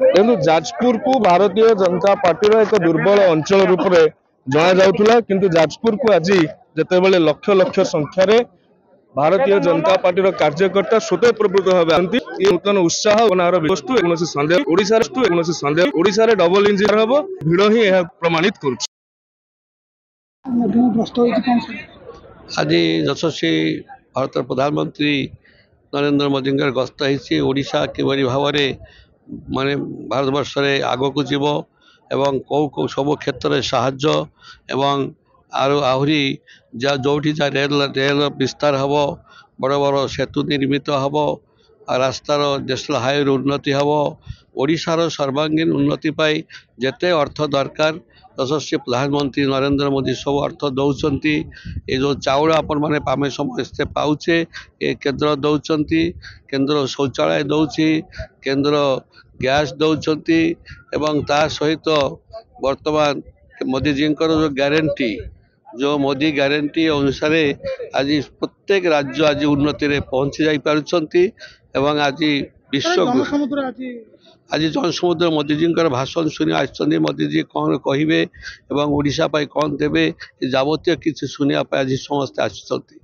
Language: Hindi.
तेणु जाजपुर को भारतीय जनता पार्टी एक दुर्बल अंचल रूप में जना जाउथुला किंतु जाजपुर को आज जितेबाला लक्ष लक्ष संख्यार भारतीय जनता पार्टी कार्यकर्ता स्वतः प्रवृत्त भाव नूतन उत्साह सन्देह डबल इंजिन हम भिड़ ही प्रमाणित कर आज यशस्वी भारत प्रधानमंत्री नरेंद्र मोदी गस्त होशा किभली भाव में माने भारत वर्ष रे आग को जीव एवं कौ सब क्षेत्र में साहाय्य एवं आहरी जोठी रेल विस्तार हम बड़ बड़ सेतु निर्मित हम रास्तार नेशनल हाईवे उन्नति हम ओडिशार सर्वांगीन उन्नति पाई जेते अर्थ दरकार यशस्वी प्रधानमंत्री नरेंद्र मोदी सब अर्थ दौरान ये जो चाउल आपण मैंने आम समस्ते पाचे ये केंद्र दौरान केंद्र शौचालय दौची केंद्र गैस दौरान एवं ता सहित वर्तमान मोदी जी जो ग्यारंटी जो मोदी ग्यारंटी अनुसार आज प्रत्येक राज्य आज उन्नति रे पहुंची जाई पारुछंती एवं आज विश्व आज जनसमुद्र मोदी जी भाषण शुणी आसछंती मोदी जी कौन कहिबे एवं ओडिशा पाई कौन देबे जावतीय किसी शुनिया आज समस्ते आसछंती।